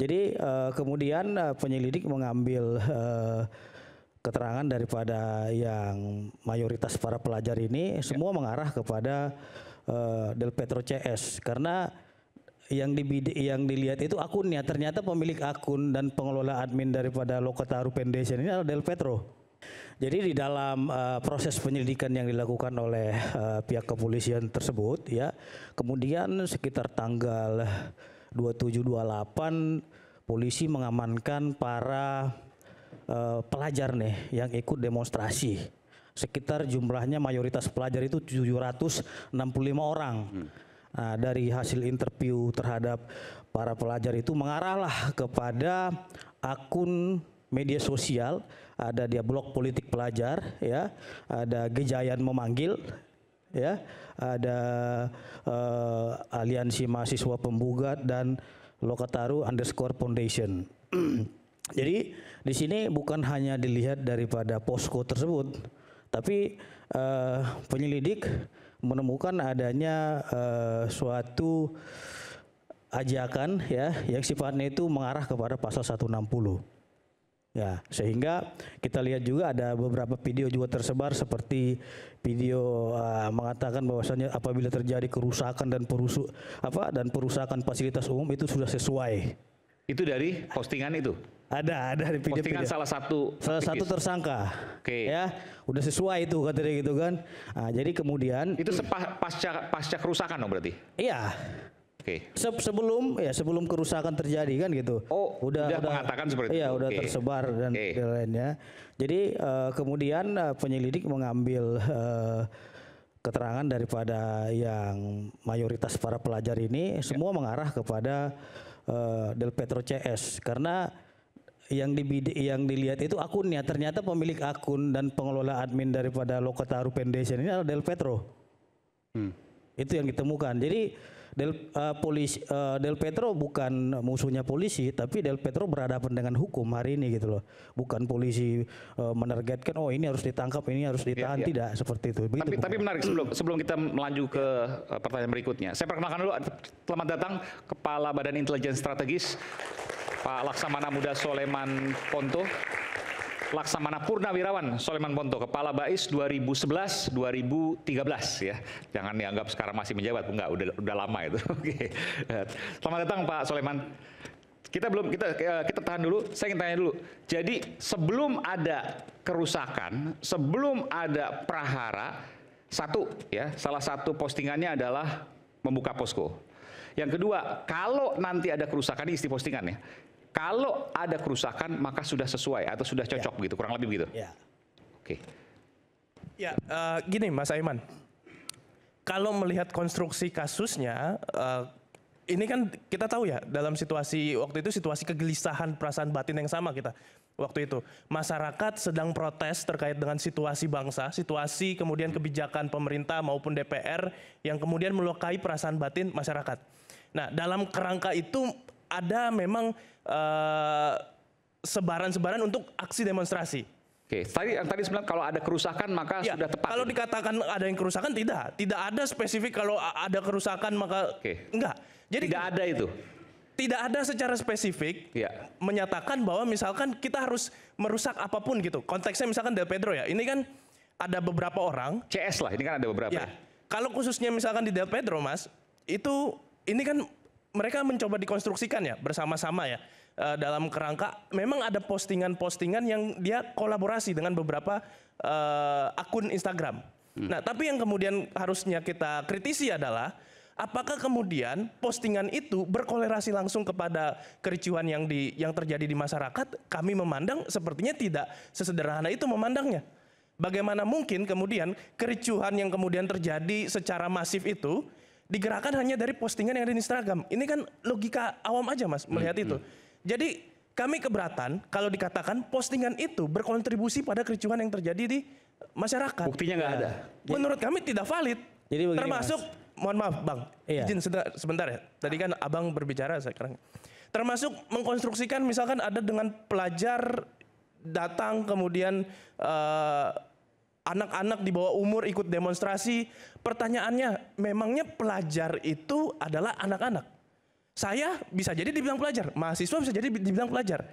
Jadi kemudian penyelidik mengambil keterangan daripada yang mayoritas para pelajar ini semua mengarah kepada Del Petro CS karena yang dilihat itu akunnya, ternyata pemilik akun dan pengelola admin daripada Lokataru Foundation ini adalah Del Petro. Jadi di dalam proses penyelidikan yang dilakukan oleh pihak kepolisian tersebut ya, kemudian sekitar tanggal 27-28 polisi mengamankan para pelajar nih yang ikut demonstrasi. Sekitar jumlahnya mayoritas pelajar itu 765 orang. Nah, dari hasil interview terhadap para pelajar itu mengarahlah kepada akun media sosial, ada dia blog politik pelajar ya, ada Gejayan Memanggil ya, ada Aliansi Mahasiswa Pembugat dan Lokataru_Foundation. Jadi di sini bukan hanya dilihat daripada posko tersebut, tapi penyelidik menemukan adanya suatu ajakan ya yang sifatnya itu mengarah kepada pasal 160. Ya, sehingga kita lihat juga ada beberapa video juga tersebar seperti video mengatakan bahwasanya apabila terjadi kerusakan dan perusakan fasilitas umum itu sudah sesuai. Itu dari postingan itu? Ada di video. Postingan salah satu tersangka. Oke. Ya, udah sesuai itu katanya gitu kan. Nah, jadi kemudian itu pasca kerusakan dong berarti? Iya. Oke. Sebelum kerusakan terjadi kan gitu. Oh, udah mengatakan seperti itu. Iya, udah tersebar dan lainnya. Jadi kemudian penyelidik mengambil keterangan daripada yang mayoritas para pelajar ini semua mengarah kepada Del Petro CS karena yang dilihat itu akunnya, ternyata pemilik akun dan pengelola admin daripada Lokataru Foundation ini adalah Del Petro. Itu yang ditemukan. Jadi Del Petro bukan musuhnya polisi, tapi Del Petro berhadapan dengan hukum hari ini gitu loh. Bukan polisi menargetkan oh ini harus ditangkap, ini harus ditahan, tidak seperti itu. Tapi menarik sebelum kita melaju ke pertanyaan berikutnya. Saya perkenalkan dulu, selamat datang Kepala Badan Intelijen Strategis Pak Laksamana Muda Soleman Ponto. Laksamana Purnawirawan Soleman Ponto, Kepala BAIS 2011-2013 ya. Jangan dianggap sekarang masih menjabat, enggak, udah lama itu. Oke. Selamat datang Pak Soleman. Kita tahan dulu, saya ingin tanya dulu. Jadi sebelum ada kerusakan, sebelum ada prahara, salah satu postingannya adalah membuka posko. Yang kedua, kalau nanti ada kerusakan, ini isi postingannya. Kalau ada kerusakan maka sudah sesuai atau sudah cocok begitu, kurang lebih begitu. Ya. Oke. Ya, gini Mas Aiman. Kalau melihat konstruksi kasusnya, ini kan kita tahu ya dalam situasi waktu itu situasi kegelisahan perasaan batin yang sama kita waktu itu. Masyarakat sedang protes terkait dengan situasi bangsa, situasi kemudian kebijakan pemerintah maupun DPR yang kemudian melukai perasaan batin masyarakat. Nah, dalam kerangka itu ada memang sebaran-sebaran untuk aksi demonstrasi. Oke, tadi sebenarnya kalau ada kerusakan maka sudah tepat. Kalau dikatakan ada yang kerusakan tidak ada spesifik kalau ada kerusakan maka enggak. Jadi tidak ada itu. Tidak ada secara spesifik menyatakan bahwa misalkan kita harus merusak apapun gitu. Konteksnya misalkan Del Petro ya. Ini kan ada beberapa orang. CS lah, ini kan ada beberapa. Ya. Kalau khususnya misalkan di Del Petro Mas, ini kan mereka mencoba dikonstruksikan ya bersama-sama ya dalam kerangka memang ada postingan-postingan yang dia kolaborasi dengan beberapa akun Instagram. Nah, tapi yang kemudian harusnya kita kritisi adalah apakah kemudian postingan itu berkolerasi langsung kepada kericuhan yang terjadi di masyarakat? Kami memandang sepertinya tidak sesederhana itu memandangnya. Bagaimana mungkin kemudian kericuhan yang kemudian terjadi secara masif itu digerakkan hanya dari postingan yang ada di Instagram. Ini kan logika awam aja Mas melihat itu. Jadi kami keberatan kalau dikatakan postingan itu berkontribusi pada kericuhan yang terjadi di masyarakat. Buktinya nggak ada. Menurut kami tidak valid. Jadi begini, termasuk, mohon maaf Bang, izin sebentar ya. Tadi kan Abang berbicara sekarang. Termasuk mengkonstruksikan misalkan ada dengan pelajar datang kemudian anak-anak di bawah umur ikut demonstrasi. Pertanyaannya, memangnya pelajar itu adalah anak-anak? Saya bisa jadi dibilang pelajar, mahasiswa bisa jadi dibilang pelajar.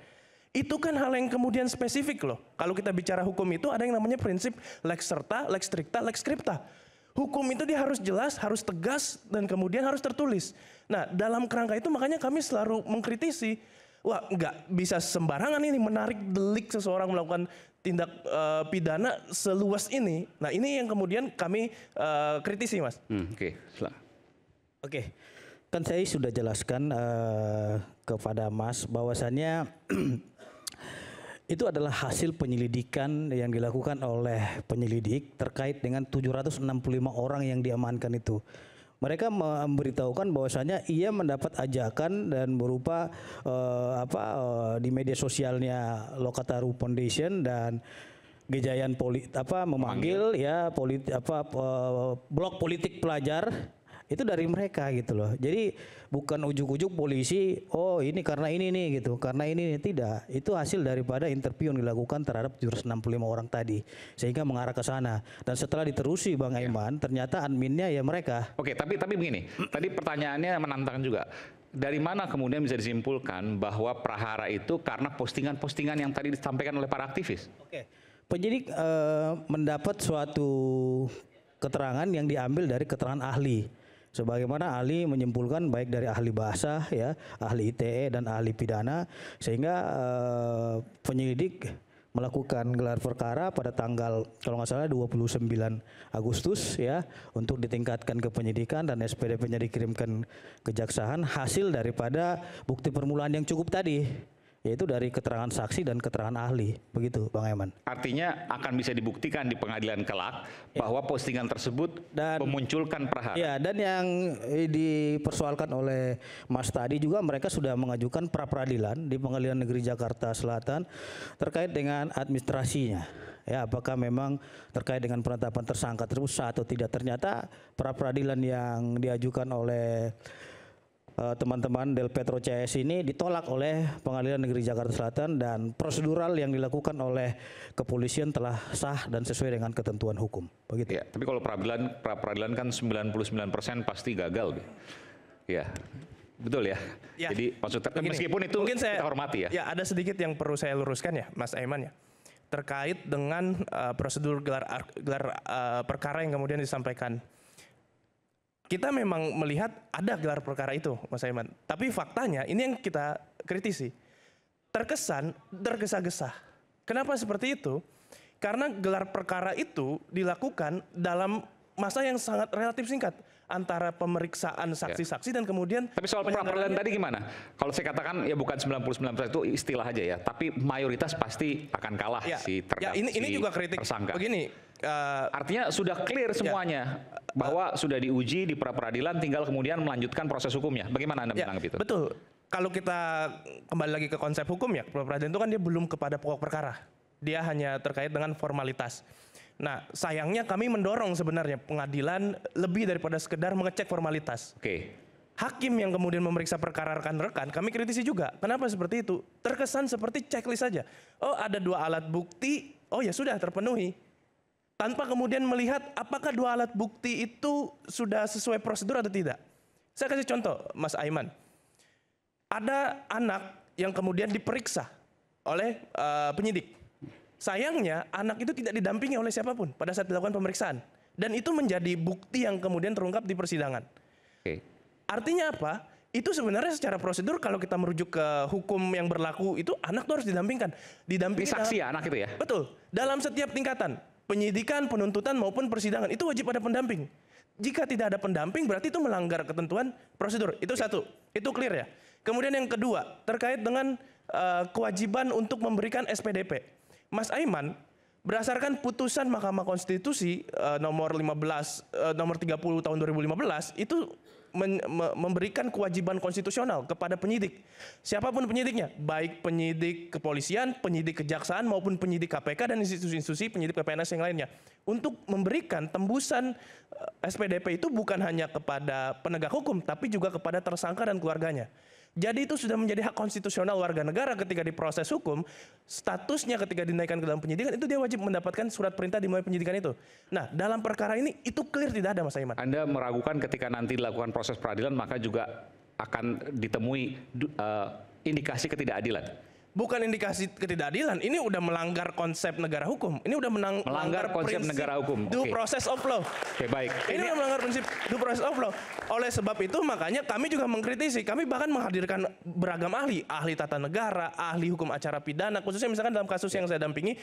Itu kan hal yang kemudian spesifik loh. Kalau kita bicara hukum itu ada yang namanya prinsip lex serta, lex stricta, lex scripta. Hukum itu dia harus jelas, harus tegas, dan kemudian harus tertulis. Nah, dalam kerangka itu makanya kami selalu mengkritisi, wah nggak bisa sembarangan ini menarik delik seseorang melakukan tindak pidana seluas ini. Nah ini yang kemudian kami kritisi, Mas. Oke. Kan saya sudah jelaskan kepada Mas bahwasannya itu adalah hasil penyelidikan yang dilakukan oleh penyelidik terkait dengan 765 orang yang diamankan itu. Mereka memberitahukan bahwasannya ia mendapat ajakan dan berupa di media sosialnya Lokataru Foundation dan Gejayan memanggil ya blog politik pelajar itu dari mereka gitu loh. Jadi bukan ujuk-ujuk polisi, oh ini karena ini nih gitu, karena ini tidak. Itu hasil daripada interview yang dilakukan terhadap 765 orang tadi, sehingga mengarah ke sana. Dan setelah diterusi Bang Aiman, ternyata adminnya ya mereka. Oke, tapi begini, tadi pertanyaannya menantang juga. Dari mana kemudian bisa disimpulkan bahwa prahara itu karena postingan-postingan yang tadi disampaikan oleh para aktivis? Oke, penyidik mendapat suatu keterangan yang diambil dari keterangan ahli. Sebagaimana ahli menyimpulkan baik dari ahli bahasa ya, ahli ITE dan ahli pidana, sehingga penyelidik melakukan gelar perkara pada tanggal kalau nggak salah 29 Agustus ya untuk ditingkatkan ke penyidikan dan SPDP-nya dikirimkan kejaksaan hasil daripada bukti permulaan yang cukup tadi, yaitu dari keterangan saksi dan keterangan ahli. Begitu Bang Aiman. Artinya akan bisa dibuktikan di pengadilan kelak bahwa postingan tersebut memunculkan prahara. Ya, dan yang dipersoalkan oleh Mas tadi juga mereka sudah mengajukan pra-peradilan di Pengadilan Negeri Jakarta Selatan terkait dengan administrasinya. Ya, apakah memang terkait dengan penetapan tersangka tersebut sah atau tidak. Ternyata pra-peradilan yang diajukan oleh teman-teman Del Petro CS ini ditolak oleh Pengadilan Negeri Jakarta Selatan dan prosedural yang dilakukan oleh kepolisian telah sah dan sesuai dengan ketentuan hukum. Begitu. Ya, tapi kalau pra-peradilan kan 99% pasti gagal. Ya, betul ya. Ya. Jadi maksudnya meskipun itu mungkin kita hormati ya. Ya, ada sedikit yang perlu saya luruskan ya, Mas Aiman ya. Terkait dengan prosedur gelar perkara yang kemudian disampaikan. Kita memang melihat ada gelar perkara itu, Mas Aiman. Tapi faktanya ini yang kita kritisi. Terkesan tergesa-gesa. Kenapa seperti itu? Karena gelar perkara itu dilakukan dalam masa yang sangat relatif singkat antara pemeriksaan saksi-saksi dan kemudian. Tapi soal pra-peradilan tadi gimana? Kalau saya katakan ya bukan 99% itu istilah aja ya, tapi mayoritas pasti akan kalah si terdakwa. Ya, ini juga kritik. Tersangka. Begini. Artinya sudah clear semuanya bahwa sudah diuji di pra-peradilan, tinggal kemudian melanjutkan proses hukumnya. Bagaimana Anda menanggapi itu? Betul. Kalau kita kembali lagi ke konsep hukum ya, pra-peradilan itu kan dia belum kepada pokok perkara. Dia hanya terkait dengan formalitas. Nah, sayangnya kami mendorong sebenarnya pengadilan lebih daripada sekedar mengecek formalitas. Oke. Hakim yang kemudian memeriksa perkara rekan-rekan, kami kritisi juga. Kenapa seperti itu? Terkesan seperti checklist saja. Oh, ada 2 alat bukti, oh ya sudah terpenuhi. Tanpa kemudian melihat apakah 2 alat bukti itu sudah sesuai prosedur atau tidak. Saya kasih contoh, Mas Aiman. Ada anak yang kemudian diperiksa oleh penyidik. Sayangnya anak itu tidak didampingi oleh siapapun pada saat dilakukan pemeriksaan. Dan itu menjadi bukti yang kemudian terungkap di persidangan. Oke. Artinya apa? Itu sebenarnya secara prosedur kalau kita merujuk ke hukum yang berlaku itu anak itu harus didampingkan. Didampingi saksi ya anak itu ya? Betul. Dalam setiap tingkatan. Penyidikan, penuntutan maupun persidangan itu wajib ada pendamping. Jika tidak ada pendamping berarti itu melanggar ketentuan prosedur. Itu satu. Itu clear ya. Kemudian yang kedua terkait dengan kewajiban untuk memberikan SPDP. Mas Aiman, berdasarkan putusan Mahkamah Konstitusi nomor 30 tahun 2015 itu memberikan kewajiban konstitusional kepada penyidik. Siapapun penyidiknya, baik penyidik kepolisian, penyidik kejaksaan maupun penyidik KPK dan institusi-institusi penyidik PPNS yang lainnya. Untuk memberikan tembusan SPDP itu bukan hanya kepada penegak hukum tapi juga kepada tersangka dan keluarganya. Jadi itu sudah menjadi hak konstitusional warga negara ketika diproses hukum, statusnya ketika dinaikkan ke dalam penyidikan itu dia wajib mendapatkan surat perintah dimulai penyidikan itu. Nah, dalam perkara ini itu clear tidak ada Mas Aiman. Anda meragukan ketika nanti dilakukan proses peradilan maka juga akan ditemui indikasi ketidakadilan? Bukan indikasi ketidakadilan, ini udah melanggar konsep negara hukum. Ini udah Melanggar konsep negara hukum. Due process of law. Oke, baik. Ini udah melanggar prinsip due process of law. Oleh sebab itu makanya kami juga mengkritisi. Kami bahkan menghadirkan beragam ahli tata negara, ahli hukum acara pidana, khususnya misalkan dalam kasus yang saya dampingi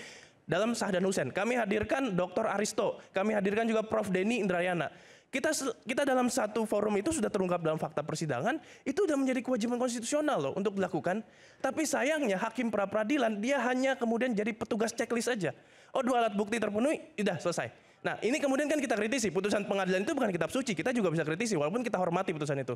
dalam Sahdan Hussein. Kami hadirkan Dr. Aristo, kami hadirkan juga Prof. Denny Indrayana. Kita dalam satu forum itu sudah terungkap dalam fakta persidangan, itu sudah menjadi kewajiban konstitusional loh untuk dilakukan. Tapi sayangnya hakim pra peradilan dia hanya kemudian jadi petugas checklist aja. Oh, 2 alat bukti terpenuhi, udah selesai. Nah, ini kemudian kan kita kritisi, putusan pengadilan itu bukan kitab suci, kita juga bisa kritisi walaupun kita hormati putusan itu.